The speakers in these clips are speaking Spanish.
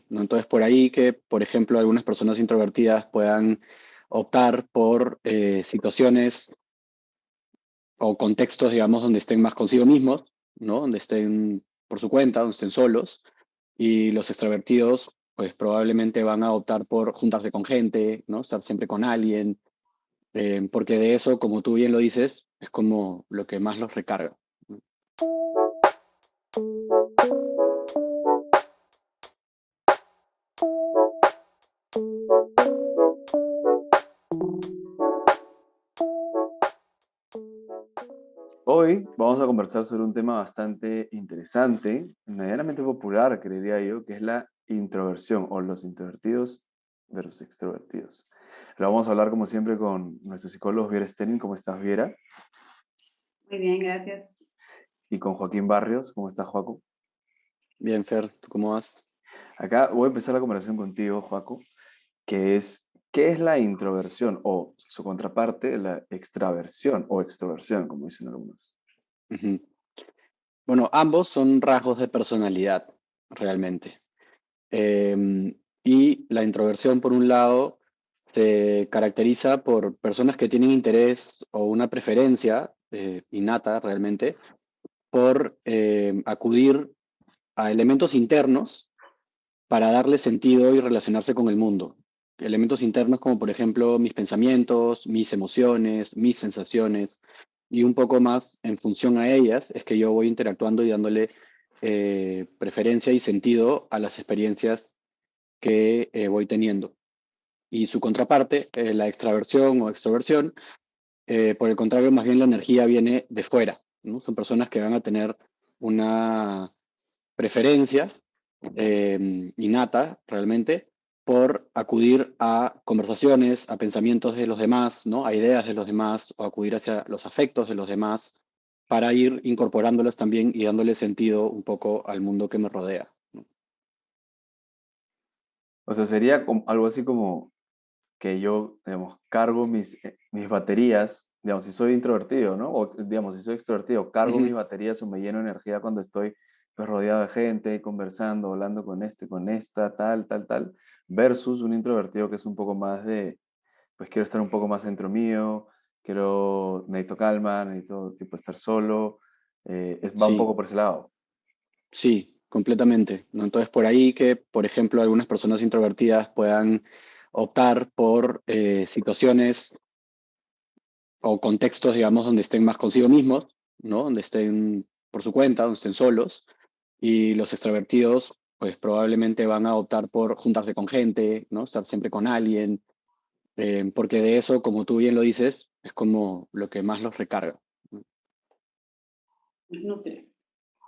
¿no? Entonces, por ahí que, por ejemplo, algunas personas introvertidas puedan optar por situaciones o contextos, digamos, donde estén más consigo mismos, ¿no? Donde estén por su cuenta, donde estén solos, y los extrovertidos, pues probablemente van a optar por juntarse con gente, ¿no? Estar siempre con alguien, porque de eso, como tú bien lo dices, es como lo que más los recarga, ¿no? Hoy vamos a conversar sobre un tema bastante interesante, medianamente popular, creería yo, que es la introversión o los introvertidos versus extrovertidos. Lo vamos a hablar como siempre con nuestro psicólogo Viera Sterling. ¿Cómo estás, Viera? Muy bien, gracias. Y con Joaquín Barrios. ¿Cómo estás, Joaco? Bien, Fer, ¿tú cómo vas? Acá voy a empezar la conversación contigo, Joaco, que es, ¿qué es la introversión o su contraparte, la extraversión o extroversión, como dicen algunos? Ujú. Bueno, ambos son rasgos de personalidad, realmente. Y la introversión, por un lado, se caracteriza por personas que tienen interés o una preferencia innata, realmente, por acudir a elementos internos para darle sentido y relacionarse con el mundo. Elementos internos como, por ejemplo, mis pensamientos, mis emociones, mis sensaciones, y un poco más en función a ellas es que yo voy interactuando y dándole preferencia y sentido a las experiencias que voy teniendo. Y su contraparte, la extraversión o extroversión, por el contrario, más bien la energía viene de fuera, ¿no? Son personas que van a tener una preferencia innata, realmente, por acudir a conversaciones, a pensamientos de los demás, ¿no? A ideas de los demás, o acudir hacia los afectos de los demás, para ir incorporándolos también y dándole sentido un poco al mundo que me rodea, ¿no? O sea, sería algo así como que yo, digamos, cargo mis baterías, digamos, si soy introvertido, ¿no? O, digamos, si soy extrovertido, cargo Ujú. mis baterías o me lleno de energía cuando estoy pues, rodeado de gente, conversando, hablando con este, con esta, tal, tal, tal, versus un introvertido que es un poco más de, pues quiero estar un poco más dentro mío, necesito calma, necesito tipo estar solo, va un Sí, poco por ese lado. sí, completamente, ¿no? Entonces, por ahí que, por ejemplo, algunas personas introvertidas puedan optar por situaciones o contextos, digamos, donde estén más consigo mismos, ¿no? Donde estén por su cuenta, donde estén solos, y los extrovertidos, pues probablemente van a optar por juntarse con gente, ¿no? Estar siempre con alguien, porque de eso, como tú bien lo dices, es como lo que más los recarga, ¿no? Nutre.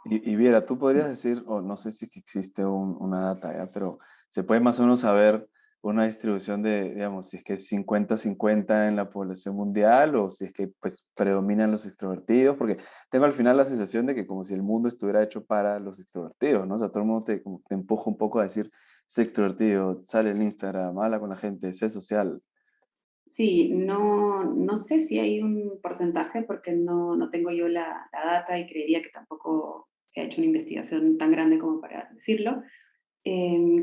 Y Viera, tú podrías decir, o no sé si es que existe una data, ¿ya? Pero se puede más o menos saber una distribución de, digamos, si es que es 50-50 en la población mundial o si es que pues predominan los extrovertidos, porque tengo al final la sensación de que como si el mundo estuviera hecho para los extrovertidos, ¿no? O sea, todo el mundo como te empuja un poco a decir, sé extrovertido, sale en Instagram, habla con la gente, sé social. Sí, no sé si hay un porcentaje porque no tengo yo la data y creería que tampoco se ha hecho una investigación tan grande como para decirlo.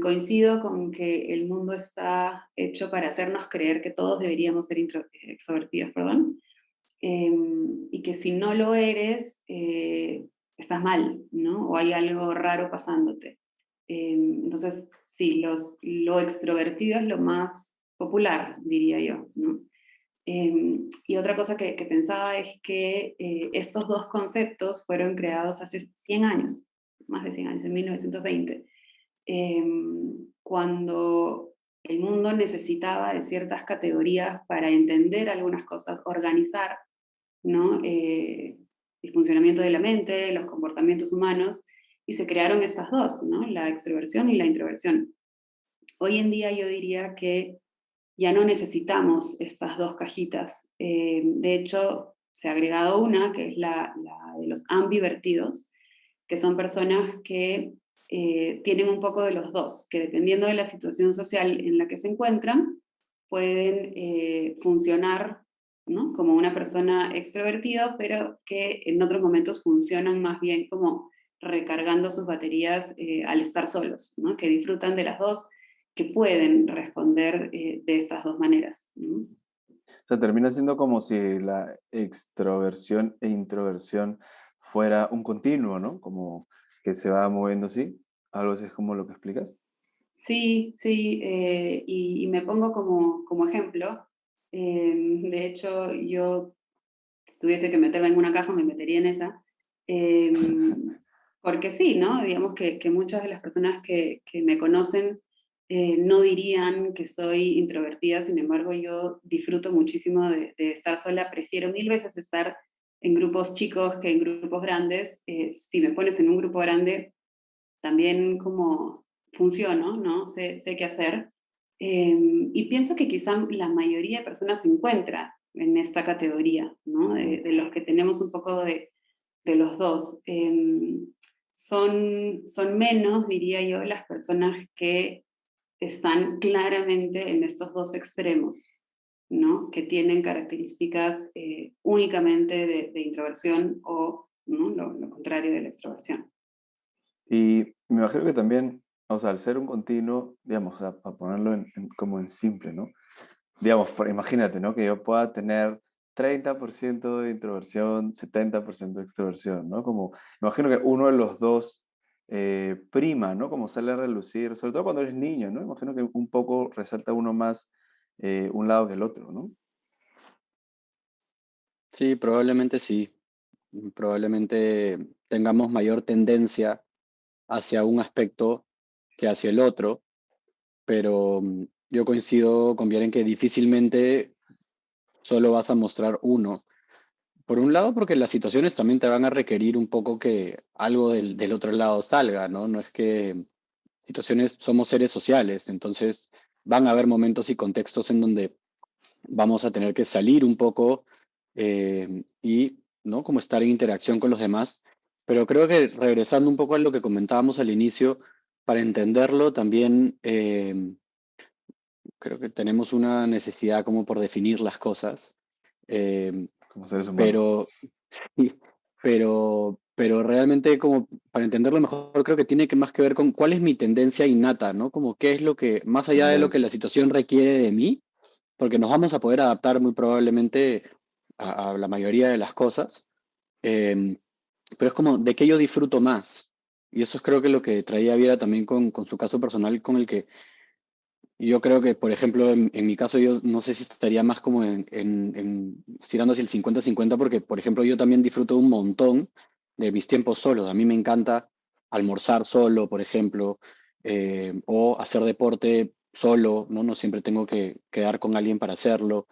Coincido con que el mundo está hecho para hacernos creer que todos deberíamos ser extrovertidos, perdón, y que si no lo eres, estás mal, ¿no? O hay algo raro pasándote. Entonces, sí, lo extrovertido es lo más popular, diría yo, ¿no? Y otra cosa que pensaba es que estos dos conceptos fueron creados hace 100 años, más de 100 años, en 1920, cuando el mundo necesitaba de ciertas categorías para entender algunas cosas, organizar, ¿no? El funcionamiento de la mente, los comportamientos humanos, y se crearon estas dos, ¿no? La extroversión y la introversión. Hoy en día yo diría que ya no necesitamos estas dos cajitas. De hecho, se ha agregado una, que es la de los ambivertidos, que son personas que tienen un poco de los dos, que dependiendo de la situación social en la que se encuentran, pueden funcionar, ¿no? Como una persona extrovertida, pero que en otros momentos funcionan más bien como recargando sus baterías al estar solos, ¿no? Que disfrutan de las dos, que pueden responder de estas dos maneras, ¿no? O sea, termina siendo como si la extroversión e introversión fuera un continuo, ¿no? Como que se va moviendo así. Algo así es como lo que explicas. Sí, sí, y me pongo como ejemplo. De hecho, yo, si tuviese que meterme en una caja, me metería en esa. Porque sí, ¿no? Digamos que muchas de las personas que me conocen no dirían que soy introvertida, sin embargo, yo disfruto muchísimo de estar sola. Prefiero mil veces estar en grupos chicos que en grupos grandes. Si me pones en un grupo grande, también como funciono, ¿no? Sé qué hacer. Y pienso que quizá la mayoría de personas se encuentra en esta categoría, ¿no? De los que tenemos un poco de los dos. Son menos, diría yo, las personas que están claramente en estos dos extremos, ¿no? Que tienen características únicamente de introversión o, ¿no? Lo contrario de la extroversión. Y me imagino que también, o sea, al ser un continuo, digamos, o sea, para ponerlo como en simple, ¿no? Digamos, imagínate, ¿no? Que yo pueda tener 30% de introversión, 70% de extroversión, ¿no? Como, imagino que uno de los dos prima, ¿no? Como sale a relucir, sobre todo cuando eres niño, ¿no? Imagino que un poco resalta uno más un lado que el otro, ¿no? Sí, probablemente sí. Probablemente tengamos mayor tendencia hacia un aspecto que hacia el otro, pero yo coincido con Pierre en que difícilmente solo vas a mostrar uno. Por un lado, porque las situaciones también te van a requerir un poco que algo del otro lado salga, ¿no? No es que situaciones, somos seres sociales, entonces van a haber momentos y contextos en donde vamos a tener que salir un poco y, ¿no? Como estar en interacción con los demás. Pero creo que regresando un poco a lo que comentábamos al inicio, para entenderlo también creo que tenemos una necesidad como por definir las cosas. Eh, Como seres humanos. pero, sí, pero realmente como para entenderlo mejor, creo que tiene que más que ver con cuál es mi tendencia innata, ¿no? Como qué es lo que, más allá de lo que Tendencia. la situación requiere de mí, porque nos vamos a poder adaptar muy probablemente a la mayoría de las cosas, eh, pero es como de qué yo disfruto más. Y eso es creo que lo que traía Viera también con su caso personal, con el que yo creo que, por ejemplo, en mi caso, yo no sé si estaría más como tirando hacia el 50-50 porque, por ejemplo, yo también disfruto un montón de mis tiempos solos. A mí me encanta almorzar solo, por ejemplo, o hacer deporte solo, ¿no? No siempre tengo que quedar con alguien para hacerlo,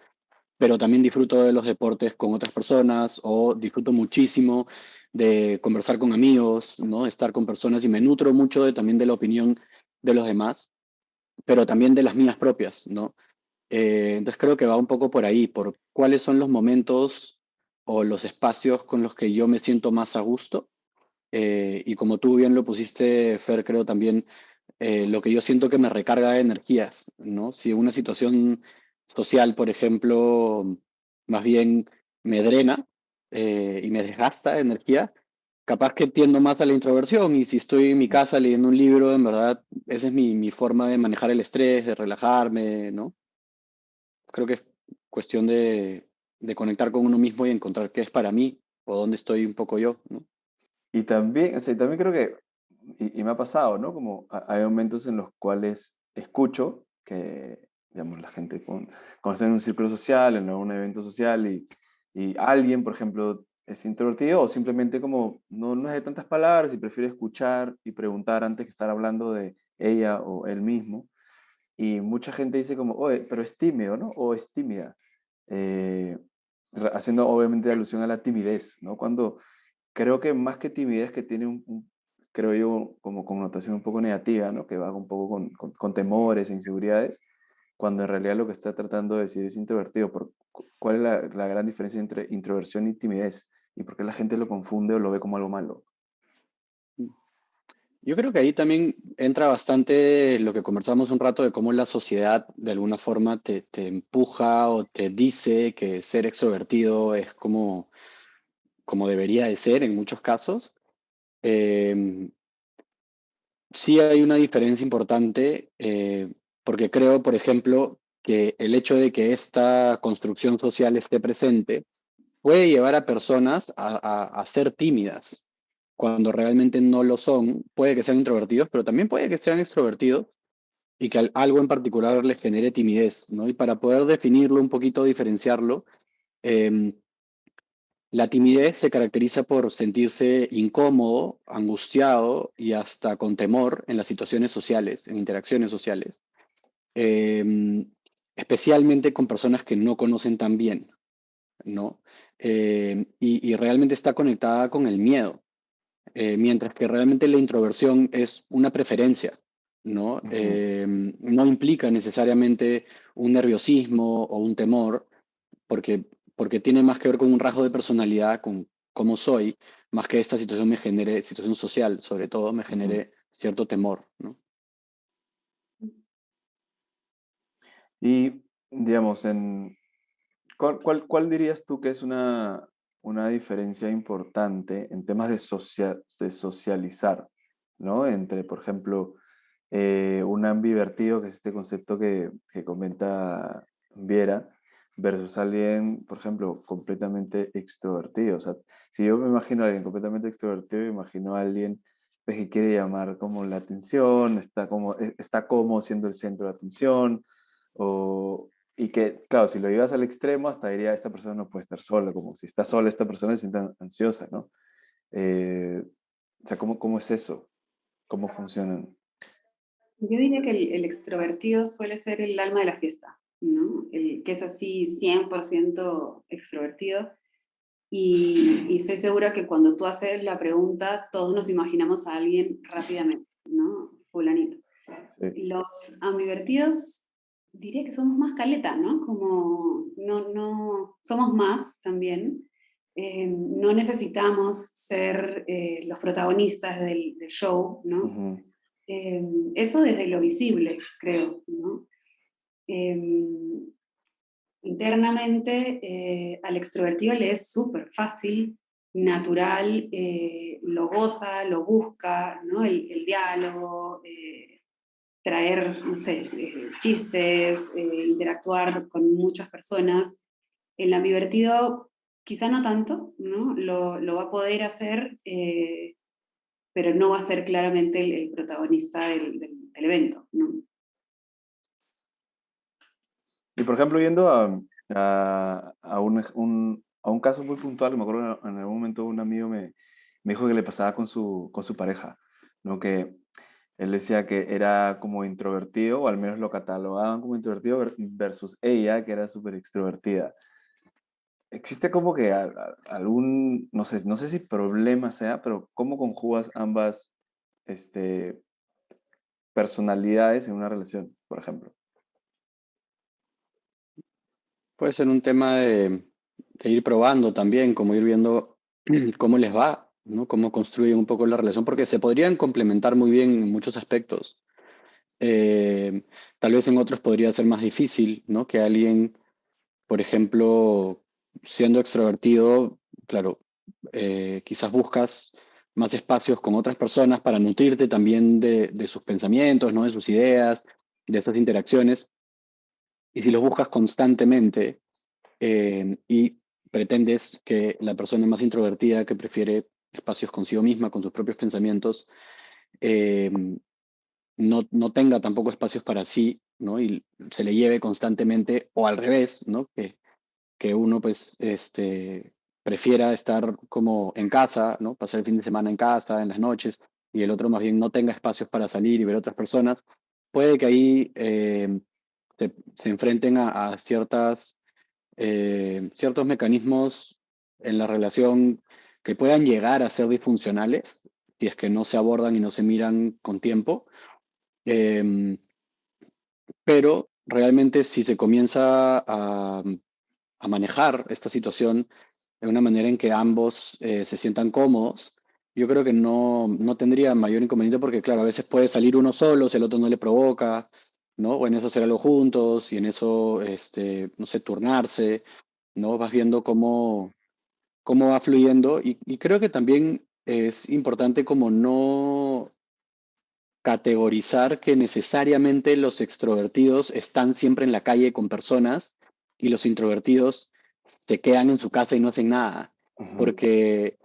pero también disfruto de los deportes con otras personas o disfruto muchísimo de conversar con amigos, ¿no? Estar con personas y me nutro mucho también de la opinión de los demás, pero también de las mías propias, ¿no? Entonces creo que va un poco por ahí, por cuáles son los momentos o los espacios con los que yo me siento más a gusto. Y como tú bien lo pusiste, Fer, creo también lo que yo siento que me recarga de energías, ¿no? Si una situación social, por ejemplo, más bien me drena y me desgasta de energía, capaz que tiendo más a la introversión y si estoy en mi casa leyendo un libro, en verdad, esa es mi forma de manejar el estrés, de relajarme, ¿no? Creo que es cuestión de conectar con uno mismo y encontrar qué es para mí o dónde estoy un poco yo, ¿no? Y también, o sea, también creo que, y me ha pasado, ¿no? Como hay momentos en los cuales escucho que, digamos, la gente cuando está en un círculo social, en un evento social, y alguien, por ejemplo, es introvertido o simplemente como no es de tantas palabras y prefiere escuchar y preguntar antes que estar hablando de ella o él mismo. Y mucha gente dice como, oye, pero es tímido, ¿no? O es tímida. Eh, Haciendo obviamente alusión a la timidez, ¿no? Cuando creo que más que timidez que tiene creo yo, como connotación un poco negativa, ¿no? Que va un poco con temores e inseguridades, cuando en realidad lo que está tratando de decir es introvertido. ¿Cuál es la gran diferencia entre introversión y timidez? ¿Y por qué la gente lo confunde o lo ve como algo malo? Yo creo que ahí también entra bastante lo que conversamos un rato de cómo la sociedad de alguna forma te empuja o te dice que ser extrovertido es como debería de ser en muchos casos. Eh, sí hay una diferencia importante, porque creo, por ejemplo, que el hecho de que esta construcción social esté presente puede llevar a personas a ser tímidas cuando realmente no lo son. Puede que sean introvertidos, pero también puede que sean extrovertidos y que algo en particular les genere timidez, ¿no? Y para poder definirlo un poquito, diferenciarlo, eh, la timidez se caracteriza por sentirse incómodo, angustiado y hasta con temor en las situaciones sociales, en interacciones sociales, eh, especialmente con personas que no conocen tan bien, ¿no? Y realmente está conectada con el miedo, mientras que realmente la introversión es una preferencia, ¿no? Ujú. No implica necesariamente un nerviosismo o un temor, porque tiene más que ver con un rasgo de personalidad, con cómo soy, más que esta situación me genere, situación social, sobre todo, me Ujú. genere cierto temor, ¿no? Y, digamos, ¿cuál dirías tú que es una diferencia importante en temas de socializar, ¿no? Entre, por ejemplo, un ambivertido, que es este concepto que comenta Viera, versus alguien, por ejemplo, completamente extrovertido. O sea, si yo me imagino a alguien completamente extrovertido, me imagino a alguien pues, que quiere llamar como la atención, está como siendo el centro de atención, y que, claro, si lo llevas al extremo, hasta diría, esta persona no puede estar sola, como si está sola, esta persona se siente ansiosa, ¿no? Eh, o sea, ¿cómo es eso? ¿Cómo funcionan? Yo diría que el extrovertido suele ser el alma de la fiesta, ¿no? El que es así 100% extrovertido. Y estoy segura que cuando tú haces la pregunta, todos nos imaginamos a alguien rápidamente, ¿no? Fulanito. Sí. Los ambivertidos, diría que somos más caleta, ¿no? Como somos más también. No necesitamos ser los protagonistas del show, ¿no? Ujú. Eso desde lo visible, creo, ¿no? Eh, Internamente, al extrovertido le es súper fácil, natural, lo goza, lo busca, ¿no? El diálogo, traer, no sé, chistes, interactuar con muchas personas. El ambivertido quizá no tanto, ¿no? Lo va a poder hacer, pero no va a ser claramente el protagonista del evento, ¿no? Y por ejemplo, yendo a un caso muy puntual, me acuerdo en algún momento un amigo me dijo que le pasaba con su pareja, ¿no? Que él decía que era como introvertido, o al menos lo catalogaban como introvertido versus ella, que era súper extrovertida. Existe como que algún, no sé si problema sea, pero ¿cómo conjugas ambas este, personalidades en una relación, por ejemplo? Puede ser un tema de ir probando también, como ir viendo cómo les va, ¿no? Cómo construyen un poco la relación, porque se podrían complementar muy bien en muchos aspectos. Eh, Tal vez en otros podría ser más difícil, ¿no? Que alguien, por ejemplo, siendo extrovertido, claro, quizás buscas más espacios con otras personas para nutrirte también de sus pensamientos, ¿no? De sus ideas, de esas interacciones. Y si los buscas constantemente y pretendes que la persona más introvertida que prefiere espacios consigo misma, con sus propios pensamientos, eh, no tenga tampoco espacios para sí, ¿no? Y se le lleve constantemente, o al revés, ¿no? Que uno pues prefiera estar como en casa, ¿no? Pasar el fin de semana en casa, en las noches, y el otro más bien no tenga espacios para salir y ver otras personas, puede que ahí se enfrenten a ciertos mecanismos en la relación que puedan llegar a ser disfuncionales si es que no se abordan y no se miran con tiempo. Em, pero realmente si se comienza a manejar esta situación de una manera en que ambos se sientan cómodos, yo creo que no tendría mayor inconveniente porque, claro, a veces puede salir uno solo, si el otro no le provoca, ¿no? O en eso hacer algo juntos y en eso, no sé, turnarse, ¿no? Vas viendo cómo va fluyendo y creo que también es importante como no categorizar que necesariamente los extrovertidos están siempre en la calle con personas y los introvertidos se quedan en su casa y no hacen nada. Ujú. Porque,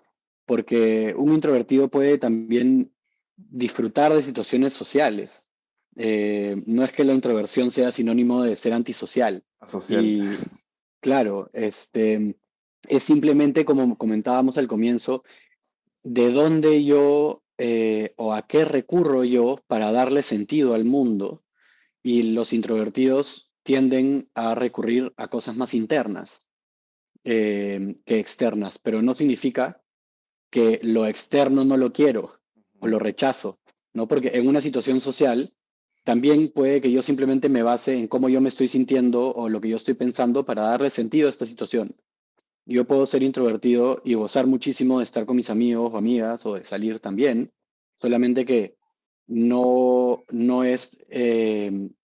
porque un introvertido puede también disfrutar de situaciones sociales. No es que la introversión sea sinónimo de ser antisocial. Asocial. Y claro, es simplemente como comentábamos al comienzo, de dónde yo o a qué recurro yo para darle sentido al mundo, y los introvertidos tienden a recurrir a cosas más internas que externas, pero no significa que lo externo no lo quiero o Ujú. lo rechazo, ¿no? Porque en una situación social también puede que yo simplemente me base en cómo yo me estoy sintiendo o lo que yo estoy pensando para darle sentido a esta situación. Yo puedo ser introvertido y gozar muchísimo de estar con mis amigos o amigas o de salir también, solamente que no es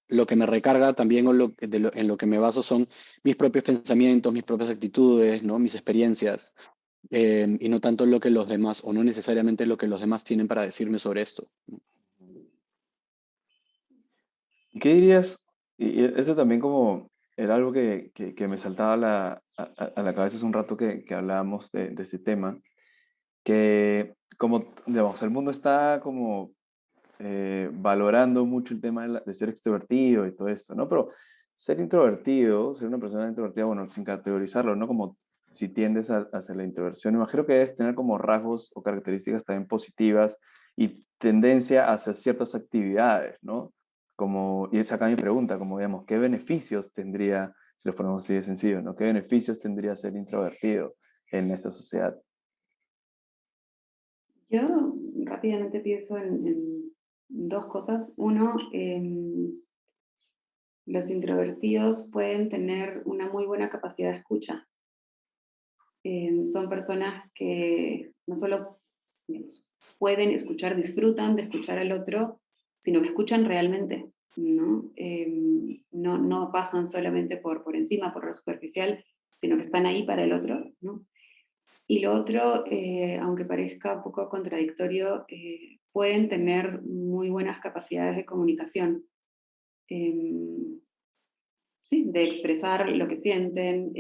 lo que me recarga también o en lo que me baso son mis propios pensamientos, mis propias actitudes, ¿no? Mis experiencias, y no tanto lo que los demás o no necesariamente lo que los demás tienen para decirme sobre esto. ¿Y qué dirías? Y eso también como era algo que me saltaba a la cabeza hace un rato que hablábamos de este tema, que como, digamos, el mundo está como valorando mucho el tema de ser extrovertido y todo esto, ¿no? Pero ser introvertido, ser una persona introvertida, bueno, sin categorizarlo, ¿no? Como si tiendes hacia la introversión, imagino que debes tener como rasgos o características también positivas y tendencia hacia ciertas actividades, ¿no? Como, y esa acá mi pregunta, como digamos, ¿qué beneficios tendría, si los ponemos así de sencillo, ¿no? ¿Qué beneficios tendría ser introvertido en esta sociedad? Yo rápidamente pienso en dos cosas. Uno, los introvertidos pueden tener una muy buena capacidad de escucha. Son personas que no solo, digamos, pueden escuchar, disfrutan de escuchar al otro, sino que escuchan realmente, ¿no? No pasan solamente por encima, por lo superficial, sino que están ahí para el otro, ¿no? Y lo otro, aunque parezca un poco contradictorio, pueden tener muy buenas capacidades de comunicación. Em, sí, de expresar lo que sienten,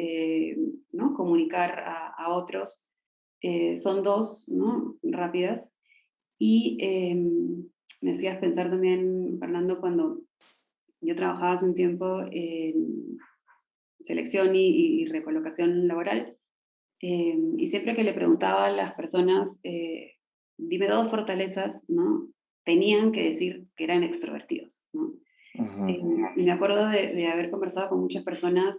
¿no? Comunicar a otros. Son dos, ¿no? Rápidas. Y me hacías pensar también, Fernando, cuando yo trabajaba hace un tiempo en selección y recolocación laboral, y siempre que le preguntaba a las personas, dime dos fortalezas, ¿no? Tenían que decir que eran extrovertidos, ¿no? Ujú. Y me acuerdo de haber conversado con muchas personas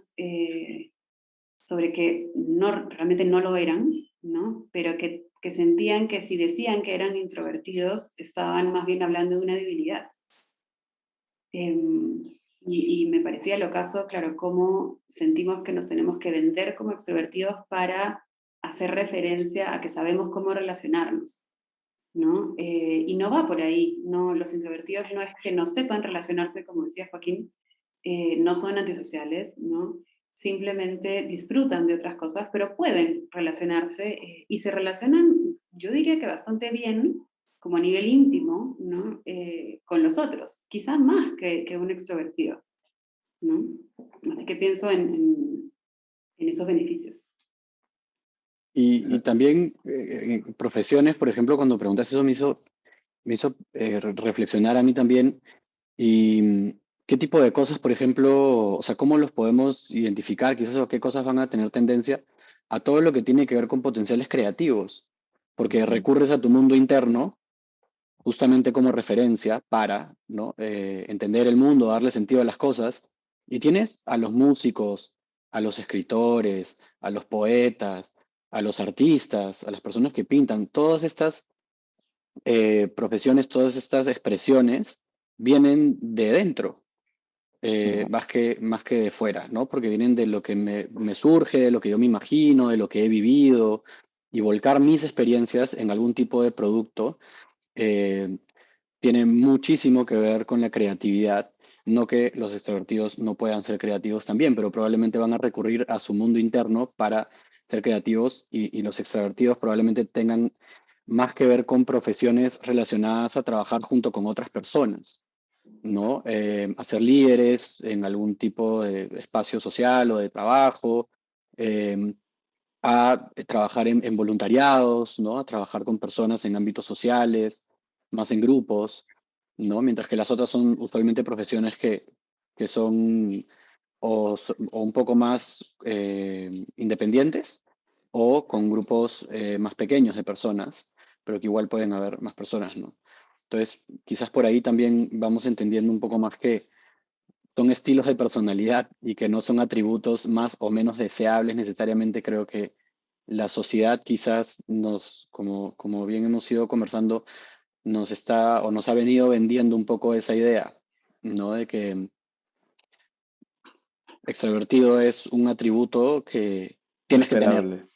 sobre que no, realmente no lo eran, ¿no? Pero que sentían que si decían que eran introvertidos, estaban más bien hablando de una debilidad. Y me parecía lo caso, claro, cómo sentimos que nos tenemos que vender como extrovertidos para hacer referencia a que sabemos cómo relacionarnos, ¿no? Y no va por ahí, ¿no? Los introvertidos no es que no sepan relacionarse, como decía Joaquín, no son antisociales, ¿no? Simplemente disfrutan de otras cosas, pero pueden relacionarse y se relacionan, yo diría que bastante bien, como a nivel íntimo, ¿no? Con los otros, quizás más que un extrovertido, ¿no? Así que pienso en esos beneficios. Y también en profesiones, por ejemplo, cuando preguntas eso me hizo reflexionar a mí también. ¿Y qué tipo de cosas, por ejemplo, o sea, cómo los podemos identificar, quizás, o qué cosas van a tener tendencia a todo lo que tiene que ver con potenciales creativos? Porque Ujú. recurres a tu mundo interno justamente como referencia para, ¿no? Entender el mundo, darle sentido a las cosas, y tienes a los músicos, a los escritores, a los poetas, a los artistas, a las personas que pintan, todas estas profesiones, todas estas expresiones vienen de dentro, Ujú. más que de fuera, ¿no? Porque vienen de lo que me surge, de lo que yo me imagino, de lo que he vivido, y volcar mis experiencias en algún tipo de producto eh, tiene muchísimo que ver con la creatividad. No que los extrovertidos no puedan ser creativos también, pero probablemente van a recurrir a su mundo interno para ser creativos, y los extrovertidos probablemente tengan más que ver con profesiones relacionadas a trabajar junto con otras personas, ¿no? A ser líderes en algún tipo de espacio social o de trabajo, eh, a trabajar en voluntariados, ¿no? A trabajar con personas en ámbitos sociales, más en grupos, ¿no? Mientras que las otras son usualmente profesiones que son o un poco más independientes o con grupos más pequeños de personas, pero que igual pueden haber más personas, ¿no? Entonces, quizás por ahí también vamos entendiendo un poco más que son estilos de personalidad y que no son atributos más o menos deseables necesariamente. Creo que la sociedad quizás como bien hemos ido conversando, nos está o nos ha venido vendiendo un poco esa idea, ¿no? De que extrovertido es un atributo que tienes que tener, Esperable.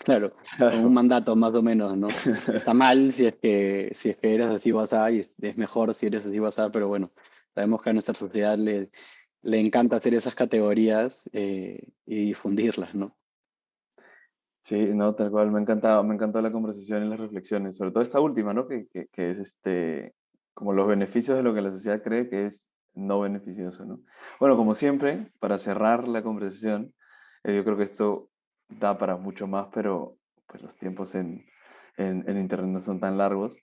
claro, como un Claro. mandato más o menos, ¿no? Está mal si es que eres así basada y es mejor si eres así basada, pero bueno, sabemos que a nuestra sociedad le encanta hacer esas categorías y difundirlas, ¿no? Sí, no, tal cual, me encantó la conversación y las reflexiones, sobre todo esta última, ¿no? Que es como los beneficios de lo que la sociedad cree que es no beneficioso, ¿no? Bueno, como siempre, para cerrar la conversación, yo creo que esto da para mucho más, pero pues los tiempos en Internet no son tan largos.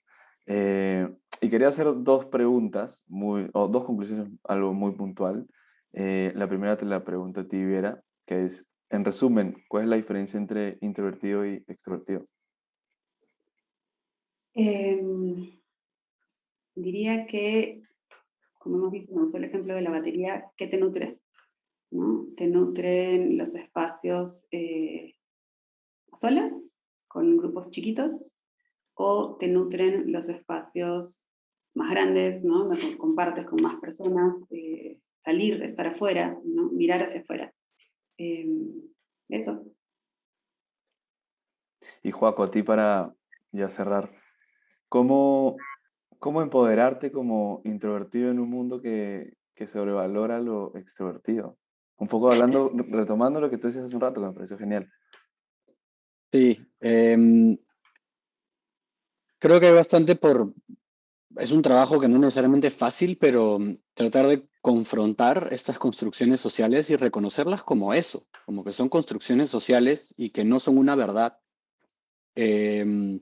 Y quería hacer dos preguntas, o dos conclusiones, algo muy puntual. La primera te la pregunto a ti, Vera, que es, en resumen, ¿cuál es la diferencia entre introvertido y extrovertido? Em, Diría que, como hemos visto, me usó el ejemplo de la batería, ¿qué te nutre? ¿No? Te nutren los espacios a solas, con grupos chiquitos, o te nutren los espacios más grandes, ¿no? Donde compartes con más personas, salir, estar afuera, ¿no? Mirar hacia afuera. Eh, Eso. Y Joaco, a ti para ya cerrar, ¿cómo, cómo empoderarte como introvertido en un mundo que sobrevalora lo extrovertido? Un poco hablando, retomando lo que tú decías hace un rato, que me pareció genial. Sí, creo que hay bastante es un trabajo que no necesariamente es fácil, pero tratar de confrontar estas construcciones sociales y reconocerlas como eso, como que son construcciones sociales y que no son una verdad. Em,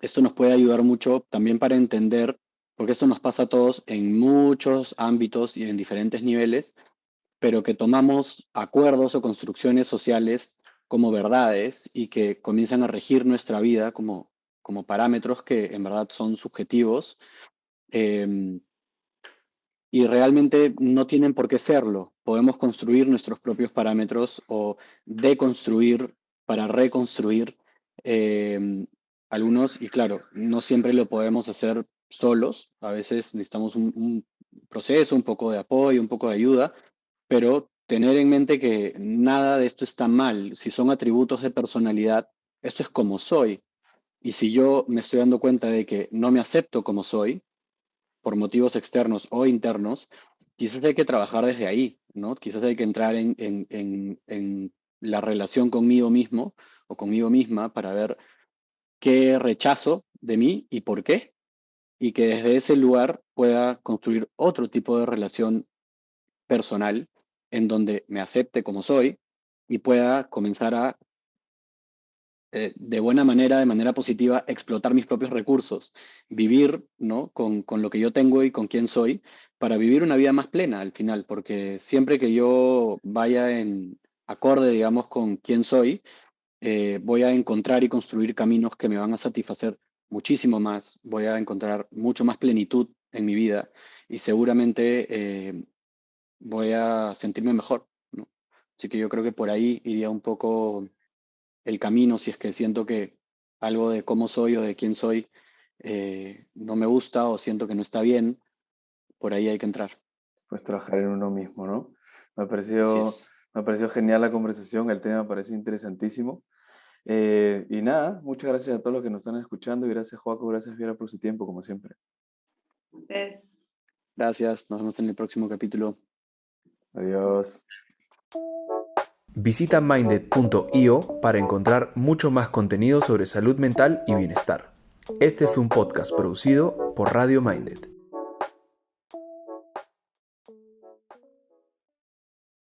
Esto nos puede ayudar mucho también para entender, porque esto nos pasa a todos en muchos ámbitos y en diferentes niveles, pero que tomamos acuerdos o construcciones sociales como verdades y que comienzan a regir nuestra vida como parámetros que en verdad son subjetivos. em, y realmente no tienen por qué serlo. Podemos construir nuestros propios parámetros o deconstruir para reconstruir eh, algunos, y claro, no siempre lo podemos hacer solos, a veces necesitamos un proceso, un poco de apoyo, un poco de ayuda, pero tener en mente que nada de esto está mal. Si son atributos de personalidad, esto es como soy. Y si yo me estoy dando cuenta de que no me acepto como soy, por motivos externos o internos, quizás hay que trabajar desde ahí, ¿no? Quizás hay que entrar en la relación conmigo mismo o conmigo misma para ver qué rechazo de mí y por qué, y que desde ese lugar pueda construir otro tipo de relación personal en donde me acepte como soy y pueda comenzar a de buena manera, de manera positiva, explotar mis propios recursos, vivir, ¿no? Con lo que yo tengo y con quién soy, para vivir una vida más plena al final, porque siempre que yo vaya en acorde, digamos, con quién soy, voy a encontrar y construir caminos que me van a satisfacer muchísimo más, voy a encontrar mucho más plenitud en mi vida y seguramente voy a sentirme mejor, ¿no? Así que yo creo que por ahí iría un poco el camino, si es que siento que algo de cómo soy o de quién soy no me gusta o siento que no está bien, por ahí hay que entrar. Pues trabajar en uno mismo, ¿no? Me Así pareció, es. me pareció genial la conversación, el tema me parece interesantísimo. Y nada, muchas gracias a todos los que nos están escuchando y gracias, Joaco, gracias, Viera, por su tiempo, como siempre. Ustedes. Gracias, nos vemos en el próximo capítulo. Adiós. Visita minded.io para encontrar mucho más contenido sobre salud mental y bienestar. Este fue un podcast producido por Radio Minded.